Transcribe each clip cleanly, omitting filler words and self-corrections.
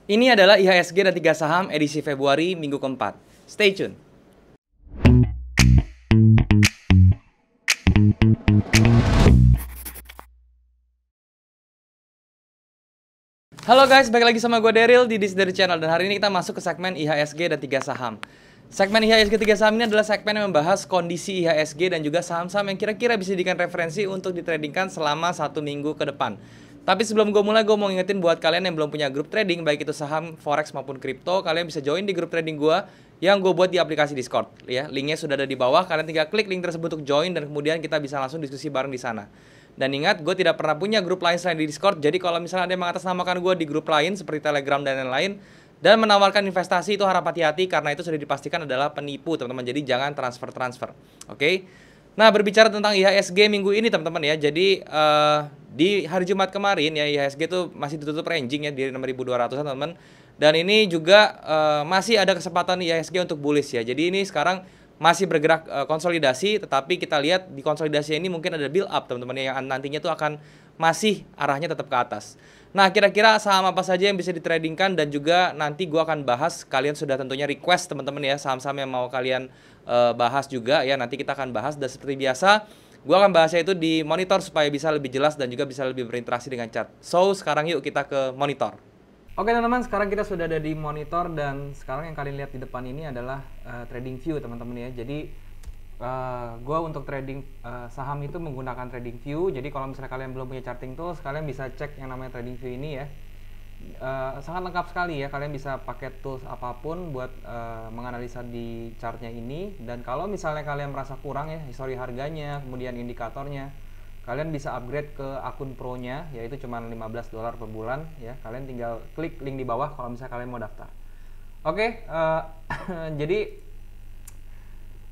Ini adalah IHSG dan 3 saham edisi Februari minggu keempat. Stay tune. Halo guys, balik lagi sama gue Daryl di This Daryl Channel. Dan hari ini kita masuk ke segmen IHSG dan 3 saham. Segmen IHSG 3 saham ini adalah segmen yang membahas kondisi IHSG dan juga saham-saham yang kira-kira bisa dijadikan referensi untuk ditradingkan selama 1 minggu ke depan. Tapi sebelum gue mulai, gue mau ngingetin buat kalian yang belum punya grup trading, baik itu saham, forex maupun kripto, kalian bisa join di grup trading gue yang gue buat di aplikasi Discord. Ya, linknya sudah ada di bawah, kalian tinggal klik link tersebut untuk join dan kemudian kita bisa langsung diskusi bareng di sana. Dan ingat, gue tidak pernah punya grup lain selain di Discord, jadi kalau misalnya ada yang mengatasnamakan gue di grup lain seperti Telegram dan lain-lain, dan menawarkan investasi, itu harap hati-hati karena itu sudah dipastikan adalah penipu, teman-teman. Jadi jangan transfer. Oke? Nah, berbicara tentang IHSG minggu ini, teman-teman ya. Jadi di hari Jumat kemarin ya, IHSG itu masih ditutup ranging ya di 6.200-an, teman-teman. Dan ini juga masih ada kesempatan IHSG untuk bullish ya. Jadi ini sekarang masih bergerak konsolidasi, tetapi kita lihat di konsolidasi ini mungkin ada build up, teman-teman, yang nantinya tuh akan masih arahnya tetap ke atas. Nah, kira-kira saham apa saja yang bisa ditradingkan dan juga nanti gua akan bahas, kalian sudah tentunya request teman-teman ya, saham-saham yang mau kalian bahas juga ya, nanti kita akan bahas. Dan seperti biasa, gua akan bahasnya itu di monitor supaya bisa lebih jelas dan juga bisa lebih berinteraksi dengan chart. So, sekarang yuk kita ke monitor. Oke teman-teman, sekarang kita sudah ada di monitor dan sekarang yang kalian lihat di depan ini adalah trading view, teman-teman ya. Jadi gue untuk trading saham itu menggunakan trading view. Jadi kalau misalnya kalian belum punya charting tools, kalian bisa cek yang namanya trading view ini ya. Sangat lengkap sekali ya, kalian bisa pakai tools apapun buat menganalisa di chartnya ini. Dan kalau misalnya kalian merasa kurang ya, histori harganya, kemudian indikatornya, kalian bisa upgrade ke akun pro nya, yaitu cuma $15 per bulan ya. Kalian tinggal klik link di bawah kalau misalnya kalian mau daftar. Oke, jadi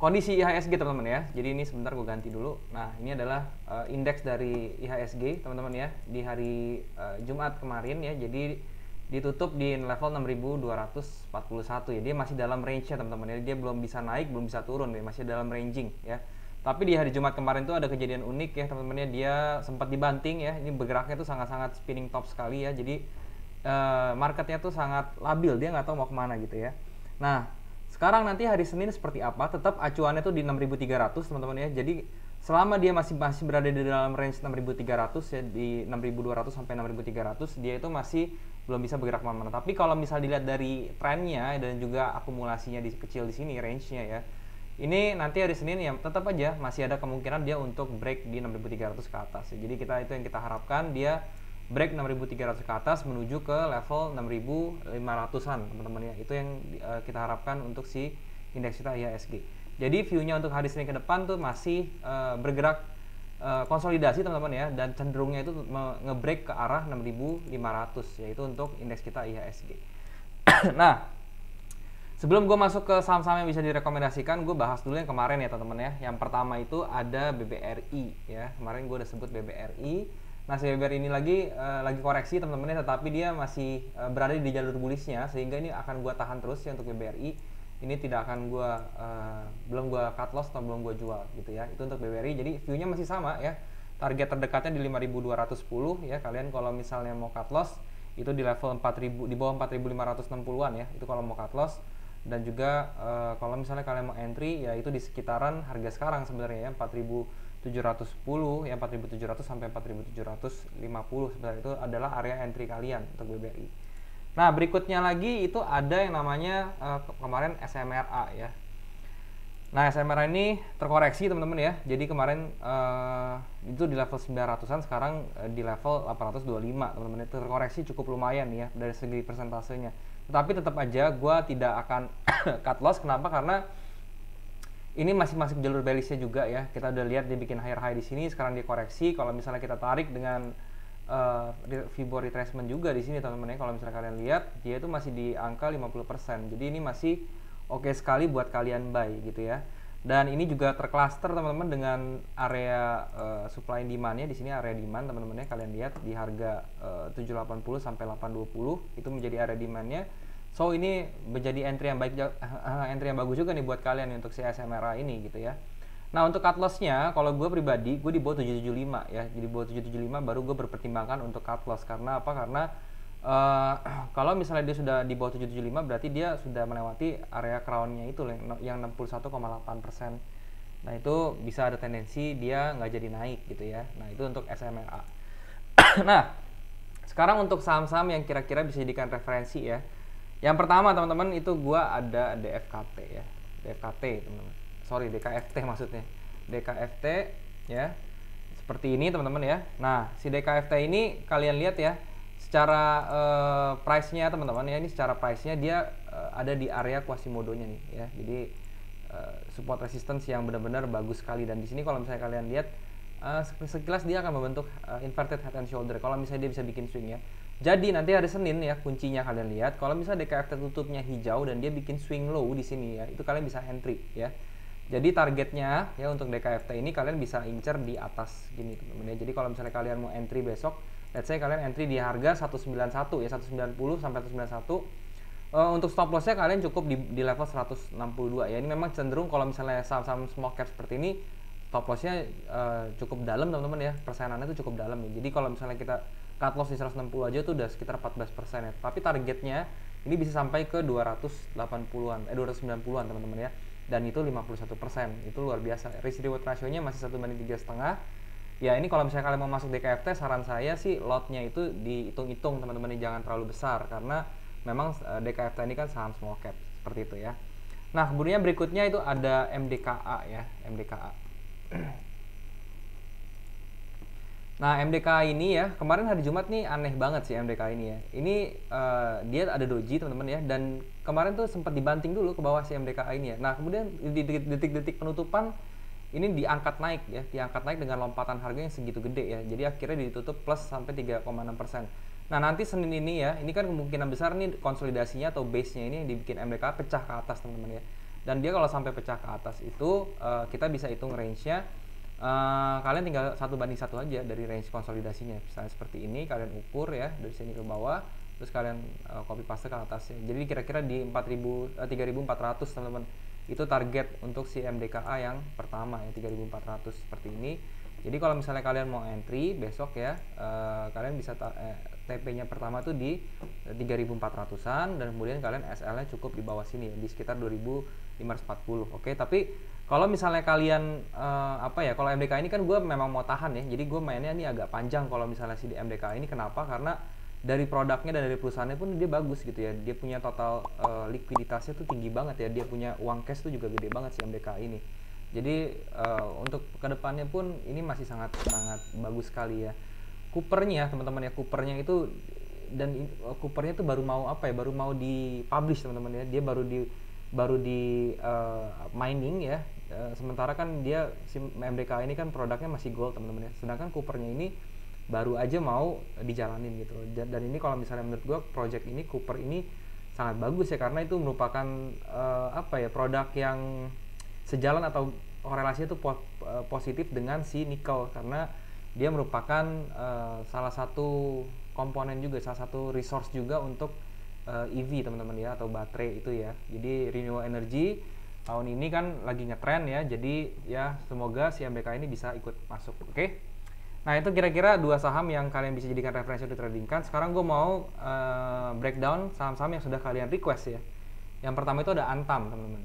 kondisi IHSG teman-teman ya. Jadi ini sebentar gue ganti dulu. Nah, ini adalah indeks dari IHSG teman-teman ya di hari Jumat kemarin ya. Jadi ditutup di level 6.241 ya. Dia masih dalam range-nya teman-teman ya. Dia belum bisa naik, belum bisa turun ya. Masih dalam ranging ya. Tapi di hari Jumat kemarin tuh ada kejadian unik ya teman-teman ya. Dia sempat dibanting ya. Ini bergeraknya tuh sangat-sangat spinning top sekali ya. Jadi marketnya tuh sangat labil. Dia nggak tahu mau kemana gitu ya. Nah, sekarang nanti hari Senin seperti apa? Tetap acuannya tuh di 6.300 teman-teman ya. Jadi selama dia masih berada di dalam range 6.300 ya, di 6.200 sampai 6.300, dia itu masih belum bisa bergerak kemana-mana. Tapi kalau misal dilihat dari trennya dan juga akumulasinya kecil di sini range-nya ya, ini nanti hari Senin ya tetap aja masih ada kemungkinan dia untuk break di 6.300 ke atas ya. Jadi itu yang kita harapkan, dia break 6.300 ke atas menuju ke level 6.500-an teman-teman ya. Itu yang kita harapkan untuk si indeks kita IHSG. Jadi view-nya untuk hari Senin ke depan tuh masih bergerak konsolidasi teman-teman ya, dan cenderungnya itu nge-break ke arah 6.500 yaitu untuk indeks kita IHSG. Nah, sebelum gue masuk ke saham-saham yang bisa direkomendasikan, gue bahas dulu yang kemarin ya teman-teman ya. Yang pertama itu ada BBRI ya. Kemarin gue udah sebut BBRI. Nah, si BBRI ini lagi koreksi teman-teman ya, tetapi dia masih berada di jalur bullishnya, sehingga ini akan gue tahan terus ya untuk BBRI. Ini tidak akan gue belum gue cut loss atau belum gue jual gitu ya. Itu untuk BBRI. Jadi view-nya masih sama ya. Target terdekatnya di 5.210 ya. Kalian kalau misalnya mau cut loss itu di level 4.000, di bawah 4.560-an ya. Itu kalau mau cut loss. Dan juga kalau misalnya kalian mau entry ya itu di sekitaran harga sekarang sebenarnya ya, 4.710 ya, 4.700 sampai 4.750 sebenarnya itu adalah area entry kalian untuk BBRI. Nah, berikutnya lagi itu ada yang namanya kemarin SMRA ya. Nah, SMRA ini terkoreksi teman-teman ya. Jadi kemarin itu di level 900-an, sekarang di level 825 teman-teman. Itu terkoreksi cukup lumayan ya dari segi persentasenya. Tetapi tetap aja gue tidak akan cut loss. Kenapa? Karena ini masih masuk jalur bearishnya juga ya. Kita udah lihat dia bikin higher high di sini, sekarang dia koreksi. Kalau misalnya kita tarik dengan Fibo retracement juga di sini teman-teman ya. Kalau misalnya kalian lihat, dia itu masih di angka 50%. Jadi ini masih oke sekali buat kalian buy gitu ya. Dan ini juga tercluster teman-teman dengan area supply and demand-nya. Di sini area demand teman-teman ya, kalian lihat di harga 780 sampai 820 itu menjadi area demand-nya. So ini menjadi entry yang baik, entry yang bagus juga nih buat kalian nih untuk si SMRA ini gitu ya. Nah, untuk cut loss-nya kalau gue pribadi gue di bawah 775 ya. Jadi di bawah 775 baru gue berpertimbangkan untuk cut loss. Karena apa? Karena Eh, kalau misalnya dia sudah di bawah 775 berarti dia sudah melewati area crown-nya itu yang 61,8%. Nah itu bisa ada tendensi dia nggak jadi naik gitu ya. Nah itu untuk SMRA. Nah sekarang untuk saham-saham yang kira-kira bisa dijadikan referensi ya. Yang pertama teman-teman itu gua ada DFKT ya. DFKT teman-teman. Sorry DKFT maksudnya. DKFT ya. Seperti ini teman-teman ya. Nah si DKFT ini kalian lihat ya. Secara price-nya teman-teman ya, ini secara price-nya dia ada di area Quasimodo-nya nih ya. Jadi support resistance yang benar-benar bagus sekali, dan di sini kalau misalnya kalian lihat sekilas dia akan membentuk inverted head and shoulder kalau misalnya dia bisa bikin swing ya. Jadi nanti hari Senin ya kuncinya kalian lihat, kalau misalnya DKFT tutupnya hijau dan dia bikin swing low di sini ya, itu kalian bisa entry ya. Jadi targetnya ya untuk DKFT ini kalian bisa incer di atas gini teman-teman ya. Jadi kalau misalnya kalian mau entry besok, let's say kalian entry di harga 191 ya, 190 sampai 191. Untuk stop lossnya kalian cukup di level 162 ya. Ini memang cenderung kalau misalnya saham-saham small cap seperti ini stop lossnya cukup dalam teman-teman ya, persenannya itu cukup dalam ya. Jadi kalau misalnya kita cut loss di 160 aja tuh udah sekitar 14% ya. Tapi targetnya ini bisa sampai ke 280-an, 290-an teman-teman ya. Dan itu 51%, itu luar biasa. Risk reward ratio-nya masih 1/3,5. Ya ini kalau misalnya kalian mau masuk DKFT, saran saya sih lotnya itu dihitung-hitung teman-teman, jangan terlalu besar karena memang DKFT ini kan saham small cap seperti itu ya. Nah kemudian berikutnya itu ada MDKA ya, MDKA. Nah MDKA ini ya, kemarin hari Jumat nih aneh banget sih MDKA ini ya. Ini dia ada doji teman-teman ya, dan kemarin tuh sempat dibanting dulu ke bawah si MDKA ini ya. Nah kemudian di detik-detik penutupan ini diangkat naik ya, diangkat naik dengan lompatan harga yang segitu gede ya. Jadi akhirnya ditutup plus sampai 3,6%. Nah nanti Senin ini ya, ini kan kemungkinan besar nih konsolidasinya atau base-nya ini yang dibikin MDKA pecah ke atas teman-teman ya. Dan dia kalau sampai pecah ke atas itu kita bisa hitung range-nya. Kalian tinggal 1:1 aja dari range konsolidasinya. Misalnya seperti ini kalian ukur ya dari sini ke bawah, terus kalian copy paste ke atasnya. Jadi kira-kira di 3.400 teman-teman. Itu target untuk si MDKA yang pertama ya, 3.400 seperti ini. Jadi kalau misalnya kalian mau entry besok ya, kalian bisa TP-nya pertama tuh di 3.400-an, dan kemudian kalian SL-nya cukup di bawah sini ya, di sekitar 2.540. Oke, tapi kalau misalnya kalian kalau MDKA ini kan gue memang mau tahan ya, jadi gue mainnya ini agak panjang kalau misalnya si MDKA ini. Kenapa? Karena dari produknya dan dari perusahaannya pun dia bagus gitu ya, dia punya total likuiditasnya tuh tinggi banget ya, dia punya uang cash tuh juga gede banget si MDKA ini. Jadi untuk kedepannya pun ini masih sangat bagus sekali ya. Coopernya teman-teman ya, Coopernya itu Coopernya tuh baru mau dipublish teman-teman ya, dia baru di mining ya. Sementara kan dia si MDKA ini kan produknya masih gold teman-teman ya, sedangkan Coopernya ini baru aja mau dijalanin gitu. Dan ini kalau misalnya menurut gue project ini Cooper ini sangat bagus ya, karena itu merupakan produk yang sejalan atau korelasinya itu positif dengan si nikel, karena dia merupakan salah satu komponen juga, salah satu resource juga untuk EV teman-teman ya, atau baterai itu ya. Jadi renewable energy tahun ini kan lagi ngetren ya, jadi ya semoga si MDK ini bisa ikut masuk. Oke. Nah itu kira-kira dua saham yang kalian bisa jadikan referensi untuk trading kan. Sekarang gue mau breakdown saham-saham yang sudah kalian request ya. Yang pertama itu ada Antam teman-teman.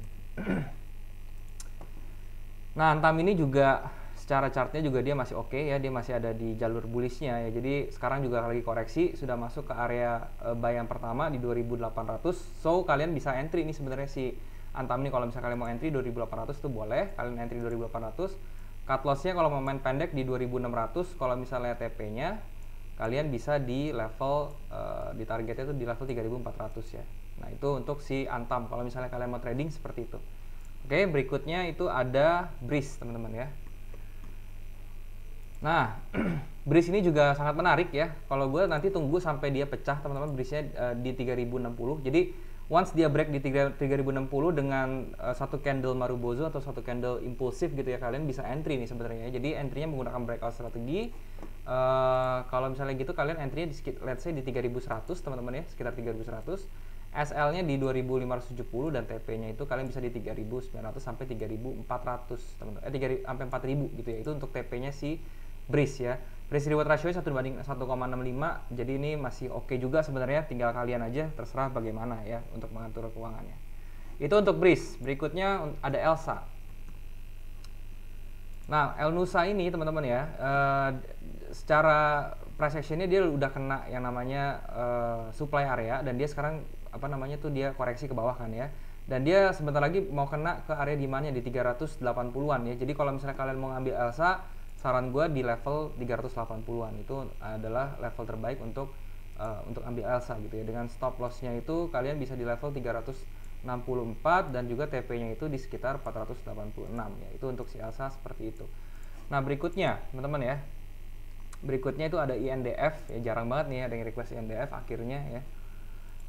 Nah Antam ini juga secara chartnya juga dia masih oke ya, dia masih ada di jalur bullishnya ya. Jadi sekarang juga lagi koreksi, sudah masuk ke area buy yang pertama di 2.800. So kalian bisa entry ini sebenarnya si Antam ini. Kalau misalnya kalian mau entry 2.800 itu boleh, kalian entry 2.800. Cut loss-nya kalau mau main pendek di 2.600, kalau misalnya TP-nya kalian bisa di level di targetnya itu di level 3.400 ya. Nah itu untuk si Antam kalau misalnya kalian mau trading seperti itu. Oke, berikutnya itu ada Breeze teman-teman ya. Nah Breeze ini juga sangat menarik ya. Kalau gue nanti tunggu sampai dia pecah teman-teman, Breeze-nya di 3.060. Jadi once dia break di 3.060 dengan satu candle Marubozu atau satu candle impulsif gitu ya, kalian bisa entry nih sebenarnya. Jadi entry-nya menggunakan breakout strategi. Kalau misalnya gitu kalian entry-nya di let's say di 3.100 teman-teman ya, sekitar 3.100. SL-nya di 2.570 dan TP-nya itu kalian bisa di 3.900 sampai 3.400 teman-teman. Sampai 4.000 gitu ya. Itu untuk TP-nya si Breeze ya. Risk reward ratio 1:1,65, jadi ini masih oke juga sebenarnya, tinggal kalian aja terserah bagaimana ya untuk mengatur keuangannya. Itu untuk BRIS. Berikutnya ada ELSA. Nah, Elnusa ini teman-teman ya, secara price actionnya dia udah kena yang namanya supply area, dan dia sekarang apa namanya tuh dia koreksi ke bawah kan ya, dan dia sebentar lagi mau kena ke area demandnya di 380-an ya. Jadi kalau misalnya kalian mau ngambil ELSA, saran gue di level 380-an itu adalah level terbaik untuk ambil ELSA gitu ya. Dengan stop lossnya itu kalian bisa di level 364 dan juga TP-nya itu di sekitar 486 ya. Itu untuk si ELSA seperti itu. Nah, berikutnya teman-teman ya. Berikutnya itu ada INDF ya, jarang banget nih ada yang request INDF akhirnya ya.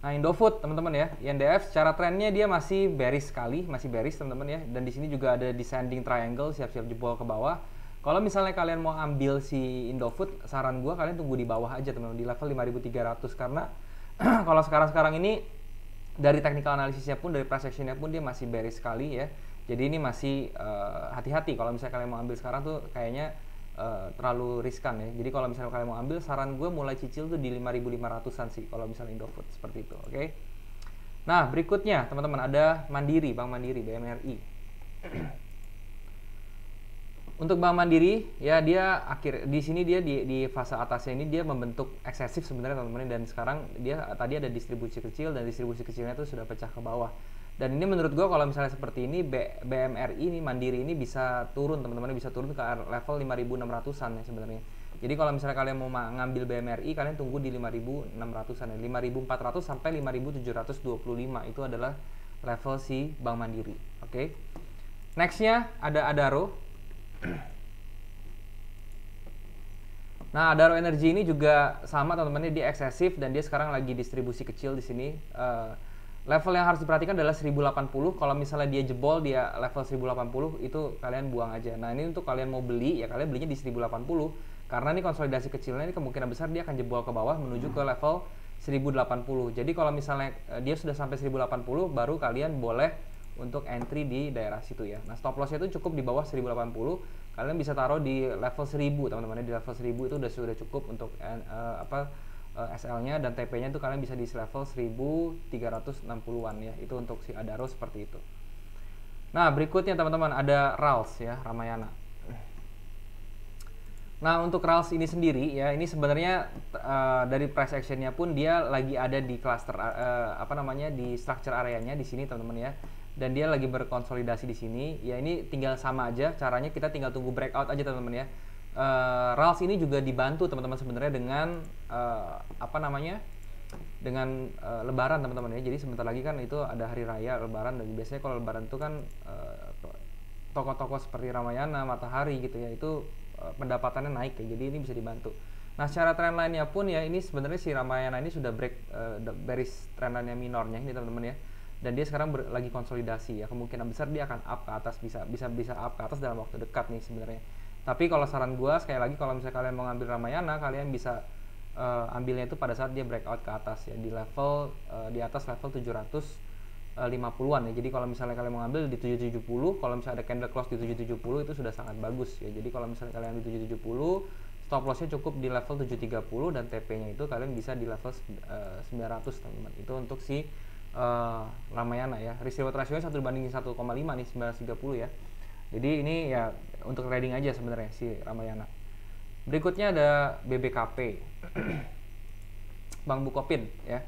Nah, Indofood teman-teman ya. INDF secara trennya dia masih bearish sekali, masih bearish teman-teman ya. Dan di sini juga ada descending triangle, siap-siap jebol ke bawah. Kalau misalnya kalian mau ambil si Indofood, saran gue kalian tunggu di bawah aja teman-teman, di level 5.300, karena kalau sekarang ini dari technical analisisnya pun, dari price actionnya pun dia masih bearish sekali ya. Jadi ini masih hati-hati kalau misalnya kalian mau ambil sekarang tuh kayaknya terlalu riskan ya. Jadi kalau misalnya kalian mau ambil, saran gue mulai cicil tuh di 5.500-an sih kalau misalnya Indofood seperti itu, oke? Nah, berikutnya teman-teman ada Mandiri, Bank Mandiri, BMRI. Untuk Bank Mandiri ya, dia di sini dia di fase atasnya ini dia membentuk eksesif sebenarnya teman-teman, dan sekarang dia tadi ada distribusi kecil, dan distribusi kecilnya itu sudah pecah ke bawah. Dan ini menurut gue kalau misalnya seperti ini BMRI ini, Mandiri ini bisa turun teman-teman, bisa turun ke level 5.600-an ya sebenarnya. Jadi kalau misalnya kalian mau ngambil BMRI, kalian tunggu di 5.600-an ya, 5.400 sampai 5.725 itu adalah level si Bank Mandiri. Oke. Nextnya ada Adaro. Nah, Adaro Energy ini juga sama teman-teman, dia eksesif dan dia sekarang lagi distribusi kecil di sini. Level yang harus diperhatikan adalah 1080. Kalau misalnya dia jebol dia level 1080, itu kalian buang aja. Nah, ini untuk kalian mau beli ya, kalian belinya di 1080 karena ini konsolidasi kecilnya, ini kemungkinan besar dia akan jebol ke bawah menuju ke level 1080. Jadi kalau misalnya dia sudah sampai 1080, baru kalian boleh untuk entry di daerah situ ya. Nah, stop lossnya itu cukup di bawah 1080. Kalian bisa taruh di level 1000 teman-teman. Di level 1000 itu sudah cukup untuk SL-nya, dan TP-nya itu kalian bisa di level 1360-an ya. Itu untuk si Adaro seperti itu. Nah, berikutnya teman-teman ada RALS ya, Ramayana. Nah, untuk RALS ini sendiri ya, ini sebenarnya dari price action-nya pun dia lagi ada di cluster di structure areanya di sini teman-teman ya. Dan dia lagi berkonsolidasi di sini. Ya, ini tinggal sama aja caranya, kita tinggal tunggu breakout aja teman-teman ya. RALS ini juga dibantu teman-teman sebenarnya dengan dengan Lebaran teman-teman ya. Jadi sebentar lagi kan itu ada hari raya Lebaran, dan biasanya kalau Lebaran itu kan toko-toko seperti Ramayana, Matahari gitu ya, itu pendapatannya naik ya. Jadi ini bisa dibantu. Nah, secara trend line-nya pun ya, ini sebenarnya si Ramayana ini sudah break bearish trend line-nya minornya ini teman-teman ya. Dan dia sekarang lagi konsolidasi ya, kemungkinan besar dia akan up ke atas, bisa up ke atas dalam waktu dekat nih sebenarnya. Tapi kalau saran gue sekali lagi, kalau misalnya kalian mau ngambil Ramayana, kalian bisa ambilnya itu pada saat dia breakout ke atas ya, di level di atas level 750-an ya. Jadi kalau misalnya kalian mau ngambil di 770, kalau misalnya ada candle close di 770 itu sudah sangat bagus ya. Jadi kalau misalnya kalian di 770, stop lossnya cukup di level 730, dan TP-nya itu kalian bisa di level 900 teman-teman. Itu untuk si Ramayana ya. Risk reward ratio 1:1,5 nih, 930 ya. Jadi ini ya untuk trading aja sebenarnya si Ramayana. Berikutnya ada BBKP. Bank Bukopin ya.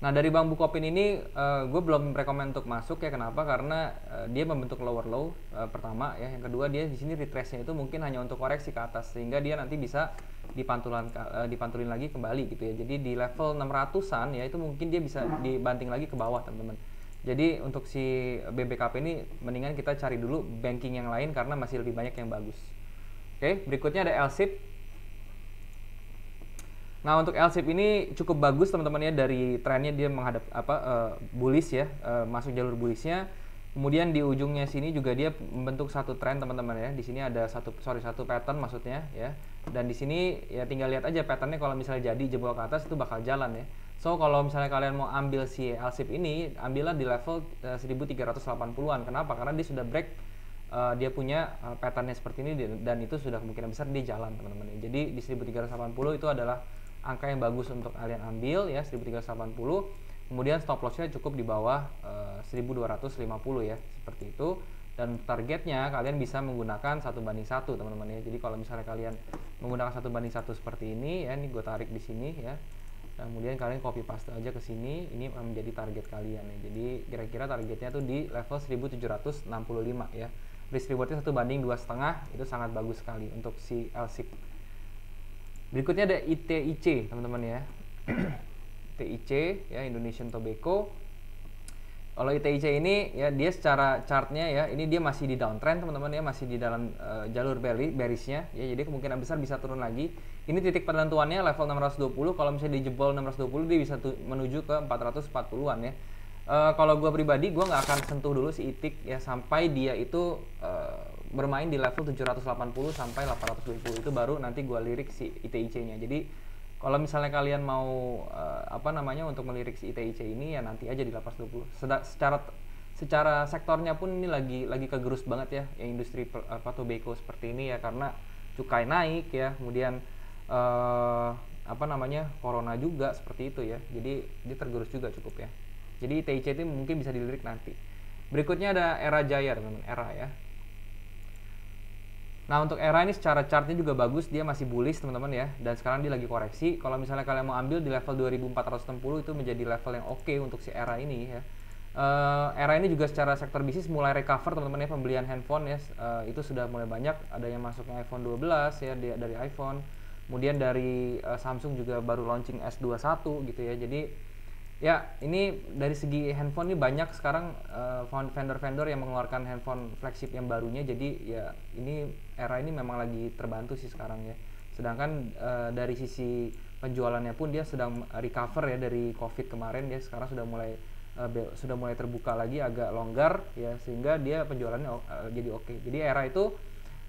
Nah, dari Bank Bukopin ini gue belum rekomend untuk masuk ya. Kenapa? Karena dia membentuk lower low pertama ya. Yang kedua, dia di sini retrace-nya itu mungkin hanya untuk koreksi ke atas, sehingga dia nanti bisa dipantulin lagi kembali gitu ya. Jadi di level 600-an ya, itu mungkin dia bisa dibanting lagi ke bawah teman-teman. Jadi untuk si BBKP ini mendingan kita cari dulu banking yang lain karena masih lebih banyak yang bagus. Oke, berikutnya ada LSIP. Nah, untuk LSIP ini cukup bagus teman-teman ya, dari trennya dia menghadap bullish ya, masuk jalur bullishnya. Kemudian di ujungnya sini juga dia membentuk satu tren teman-teman ya. Di sini ada satu pattern maksudnya ya. Dan di sini ya tinggal lihat aja patternnya, kalau misalnya jadi jebol ke atas itu bakal jalan ya. So kalau misalnya kalian mau ambil si LSIP ini, ambillah di level 1380-an. Kenapa? Karena dia sudah break dia punya patternnya seperti ini, dan itu sudah kemungkinan besar dia jalan teman-teman ya. Jadi di 1380 itu adalah angka yang bagus untuk kalian ambil ya, 1380. Kemudian stop lossnya cukup di bawah 1250 ya, seperti itu. Dan targetnya kalian bisa menggunakan 1:1 teman-teman ya. Jadi kalau misalnya kalian menggunakan 1:1 seperti ini ya, ini gue tarik di sini ya. Kemudian kalian copy paste aja ke sini, ini menjadi target kalian ya. Jadi kira-kira targetnya tuh di level 1765 ya. Risk rewardnya 1:2,5, itu sangat bagus sekali untuk si LSIC. Berikutnya ada ITIC teman-teman ya. ITIC ya, Indonesian Tobacco. Kalau ITIC ini ya, dia secara chartnya ya, ini dia masih di downtrend teman-teman ya, masih di dalam jalur bearishnya ya, jadi kemungkinan besar bisa turun lagi. Ini titik penentuannya level 620, kalau misalnya dijebol 620 dia bisa menuju ke 440-an ya. Kalau gue pribadi, gue nggak akan sentuh dulu si ITIC ya, sampai dia itu bermain di level 780 sampai 820, itu baru nanti gue lirik si ITIC-nya. Jadi kalau misalnya kalian mau untuk melirik si ITIC ini ya, nanti aja di 820. Secara sektornya pun ini lagi kegerus banget ya, industri tobacco seperti ini ya, karena cukai naik ya, kemudian corona juga seperti itu ya. Jadi dia tergerus juga cukup ya. Jadi ITIC itu mungkin bisa dilirik nanti. Berikutnya ada Era Jaya teman-teman, Era ya. Nah untuk Era ini secara chartnya juga bagus, dia masih bullish teman-teman ya, dan sekarang dia lagi koreksi. Kalau misalnya kalian mau ambil di level 2460 itu menjadi level yang oke untuk si Era ini ya. Era ini juga secara sektor bisnis mulai recover teman-teman ya, pembelian handphone ya, itu sudah mulai banyak, ada yang masuknya iPhone 12 ya, dari iPhone. Kemudian dari Samsung juga baru launching S21 gitu ya. Jadi ya ini dari segi handphone ini banyak sekarang vendor-vendor yang mengeluarkan handphone flagship yang barunya. Jadi ya ini Era ini memang lagi terbantu sih sekarang ya. Sedangkan dari sisi penjualannya pun dia sedang recover ya dari COVID kemarin ya, sekarang sudah mulai terbuka lagi, agak longgar ya, sehingga dia penjualannya jadi oke. Jadi Era itu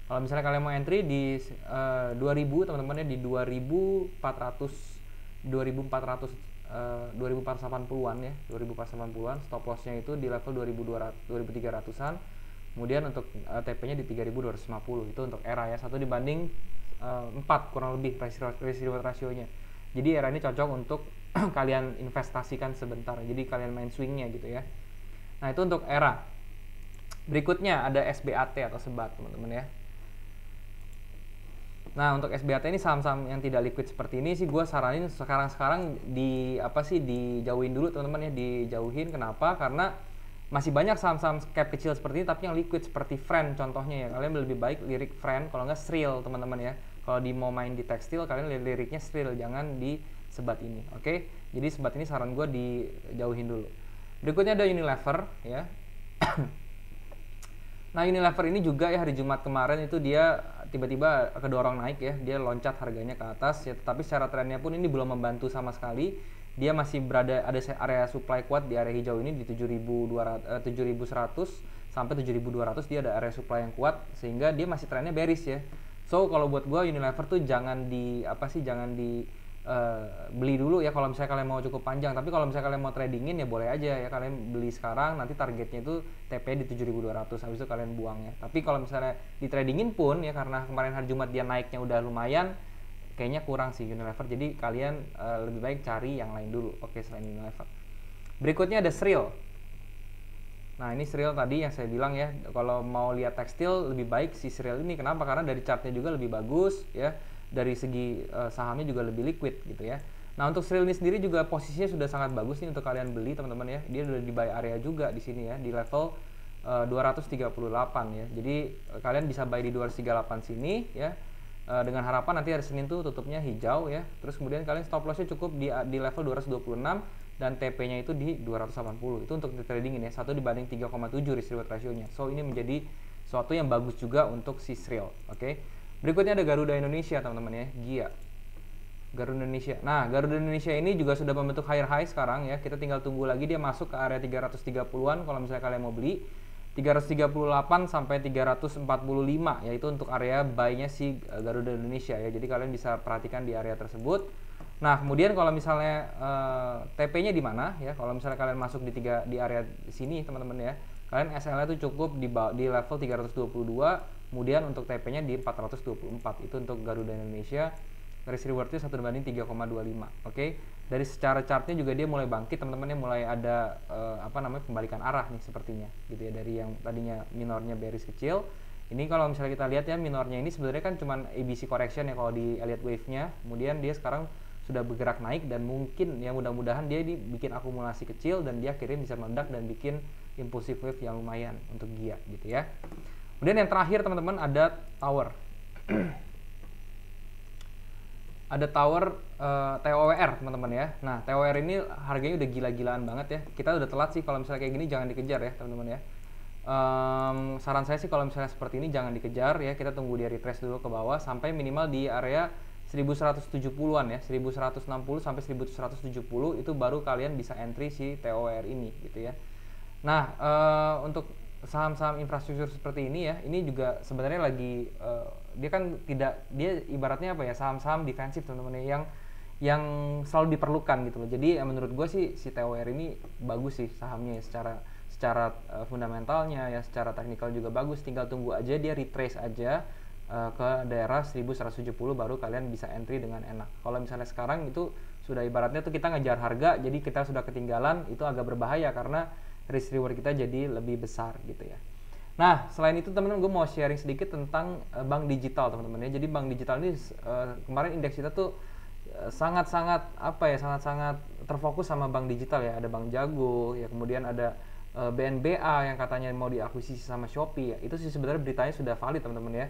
kalau misalnya kalian mau entry di 2000 teman-teman ya, di 2480-an ya, 2480-an. Stop lossnya itu di level 2300-an. Kemudian untuk TP-nya di 3250, itu untuk Era ya, 1:4 kurang lebih risk reward rasionya. Jadi Era ini cocok untuk kalian investasikan sebentar, jadi kalian main swingnya gitu ya. Nah itu untuk Era. Berikutnya ada SBAT atau Sebat teman-teman ya. Nah untuk SBAT ini saham-saham yang tidak liquid seperti ini sih gue saranin sekarang dijauhin dulu teman-teman ya, dijauhin. Kenapa? Karena masih banyak saham-saham cap kecil seperti ini tapi yang liquid, seperti Friend contohnya ya. Kalian lebih baik lirik Friend, kalau nggak Sril teman-teman ya. Kalau mau main di tekstil kalian liriknya Sril, jangan di Sebat ini. Oke? Jadi Sebat ini saran gue dijauhin dulu. Berikutnya ada Unilever ya. Nah Unilever ini juga ya, hari Jumat kemarin itu dia tiba-tiba kedorong naik ya, dia loncat harganya ke atas ya, tetapi secara trennya pun ini belum membantu sama sekali. Dia masih ada area supply kuat di area hijau ini di 7100 sampai 7200, dia ada area supply yang kuat sehingga dia masih trennya bearish ya. So kalau buat gue Unilever tuh jangan beli dulu ya kalau misalnya kalian mau cukup panjang. Tapi kalau misalnya kalian mau tradingin ya boleh aja ya, kalian beli sekarang, nanti targetnya itu TP di 7200, habis itu kalian buang ya. Tapi kalau misalnya di tradingin pun ya, karena kemarin hari Jumat dia naiknya udah lumayan, kayaknya kurang sih Unilever, jadi kalian lebih baik cari yang lain dulu. Oke, selain Unilever. Berikutnya ada Sril. Nah ini Sril tadi yang saya bilang ya, kalau mau lihat tekstil lebih baik si Sril ini. Kenapa? Karena dari chartnya juga lebih bagus ya, dari segi sahamnya juga lebih liquid gitu ya. Nah untuk Sril ini sendiri juga posisinya sudah sangat bagus nih untuk kalian beli teman-teman ya. Dia udah di buy area juga di sini ya, di level 238 ya. Jadi kalian bisa buy di 238 sini ya, dengan harapan nanti hari Senin tuh tutupnya hijau ya. Terus kemudian kalian stop lossnya cukup di level 226 dan TP-nya itu di 280. Itu untuk trading ini ya, 1:3,7 risk reward rasionya. So ini menjadi suatu yang bagus juga untuk si Sril. Oke. Berikutnya ada Garuda Indonesia teman-teman ya, GIA. Garuda Indonesia. Nah, Garuda Indonesia ini juga sudah membentuk higher high sekarang ya. Kita tinggal tunggu lagi dia masuk ke area 330-an kalau misalnya kalian mau beli. 338 sampai 345 yaitu untuk area buy-nya si Garuda Indonesia ya. Jadi kalian bisa perhatikan di area tersebut. Nah, kemudian kalau misalnya TP-nya di mana ya? Kalau misalnya kalian masuk di area sini teman-teman ya. kalian SL-nya tuh cukup di level 322, kemudian untuk TP-nya di 424. Itu untuk Garuda Indonesia. Risk reward-nya 1:3,25. Oke. Dari secara chartnya juga dia mulai bangkit, teman-teman, mulai ada pembalikan arah nih sepertinya gitu ya, dari yang tadinya minornya bearish kecil. Ini kalau misalnya kita lihat ya, minornya ini sebenarnya kan cuman ABC correction ya kalau di Elliott wave-nya. Kemudian dia sekarang sudah bergerak naik dan mungkin ya mudah-mudahan dia bikin akumulasi kecil dan dia akhirnya bisa meledak dan bikin impulsive wave yang lumayan untuk GIA gitu ya. Kemudian yang terakhir teman-teman ada tower. Ada tower TOWR teman-teman ya. Nah, TOWR ini harganya udah gila-gilaan banget ya. Kita udah telat sih, kalau misalnya kayak gini jangan dikejar ya teman-teman ya. Saran saya sih kalau misalnya seperti ini jangan dikejar ya. Kita tunggu dia retrace dulu ke bawah sampai minimal di area 1170-an ya, 1160 sampai 1170 itu baru kalian bisa entry si TOWR ini gitu ya. Nah, untuk saham-saham infrastruktur seperti ini ya, ini juga sebenarnya lagi dia kan dia ibaratnya apa ya, saham-saham defensif teman-teman ya, yang selalu diperlukan gitu loh. Jadi menurut gue sih si TOWR ini bagus sih sahamnya ya, secara fundamentalnya ya, secara teknikal juga bagus. Tinggal tunggu aja dia retrace aja ke daerah 1170 baru kalian bisa entry dengan enak. Kalau misalnya sekarang itu sudah ibaratnya tuh kita ngejar harga, jadi kita sudah ketinggalan, itu agak berbahaya karena risk reward kita jadi lebih besar gitu ya. Nah, selain itu teman-teman, gue mau sharing sedikit tentang bank digital teman-teman ya. Jadi bank digital ini kemarin indeks kita tuh sangat-sangat terfokus sama bank digital ya. Ada Bank Jago ya, kemudian ada BNBA yang katanya mau diakuisisi sama Shopee ya. Itu sih sebenarnya beritanya sudah valid teman-teman ya.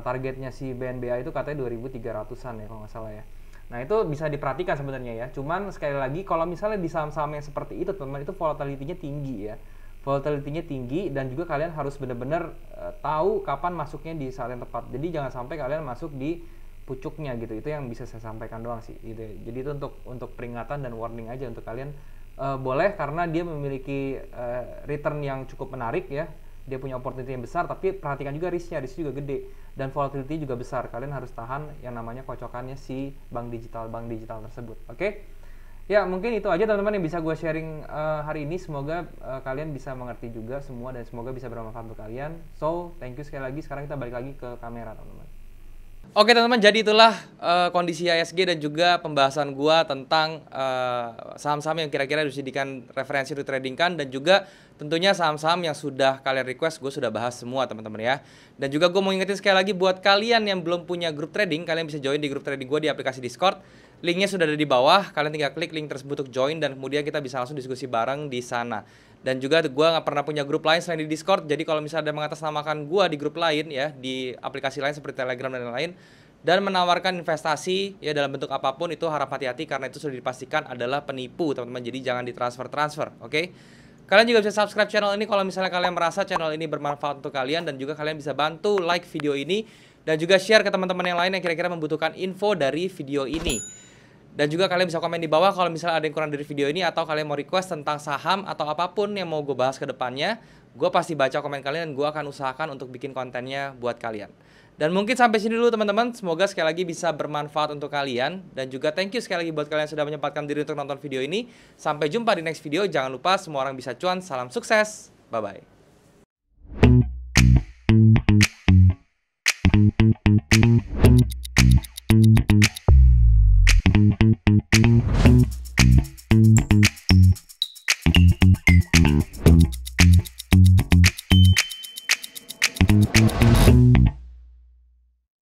Targetnya si BNBA itu katanya 2.300-an ya kalau nggak salah ya. Nah, itu bisa diperhatikan sebenarnya ya. Cuman sekali lagi kalau misalnya di saham-saham yang seperti itu teman-teman, itu volatility-nya tinggi ya. Volatility-nya tinggi dan juga kalian harus benar-benar tahu kapan masuknya di saat yang tepat. Jadi jangan sampai kalian masuk di pucuknya gitu. Itu yang bisa saya sampaikan doang sih gitu ya. Jadi itu untuk peringatan dan warning aja untuk kalian. Boleh karena dia memiliki return yang cukup menarik ya. Dia punya opportunity yang besar, tapi perhatikan juga risknya juga gede dan volatility juga besar. Kalian harus tahan yang namanya kocokannya si bank digital tersebut. Oke? Ya, mungkin itu aja teman-teman yang bisa gue sharing hari ini. Semoga kalian bisa mengerti juga semua dan semoga bisa bermanfaat untuk kalian. So, thank you sekali lagi. Sekarang kita balik lagi ke kamera teman-teman. Oke teman-teman, jadi itulah kondisi IHSG dan juga pembahasan gua tentang saham-saham yang kira-kira dijadikan referensi untuk trading kan, dan juga tentunya saham-saham yang sudah kalian request gue sudah bahas semua teman-teman ya. Dan juga gue mau ingetin sekali lagi buat kalian yang belum punya grup trading, kalian bisa join di grup trading gue di aplikasi Discord. Linknya sudah ada di bawah, kalian tinggal klik link tersebut untuk join dan kemudian kita bisa langsung diskusi bareng di sana. Dan juga gue nggak pernah punya grup lain selain di Discord. Jadi kalau misalnya ada mengatasnamakan gue di grup lain ya, di aplikasi lain seperti Telegram dan lain-lain, dan menawarkan investasi ya dalam bentuk apapun, itu harap hati-hati karena itu sudah dipastikan adalah penipu teman-teman. Jadi jangan ditransfer, oke? Kalian juga bisa subscribe channel ini kalau misalnya kalian merasa channel ini bermanfaat untuk kalian, dan juga kalian bisa bantu like video ini dan juga share ke teman-teman yang lain yang kira-kira membutuhkan info dari video ini. Dan juga kalian bisa komen di bawah kalau misalnya ada yang kurang dari video ini, atau kalian mau request tentang saham atau apapun yang mau gue bahas ke depannya. Gue pasti baca komen kalian dan gue akan usahakan untuk bikin kontennya buat kalian. Dan mungkin sampai sini dulu teman-teman. Semoga sekali lagi bisa bermanfaat untuk kalian. Dan juga thank you sekali lagi buat kalian yang sudah menyempatkan diri untuk nonton video ini. Sampai jumpa di next video. Jangan lupa semua orang bisa cuan. Salam sukses. Bye-bye.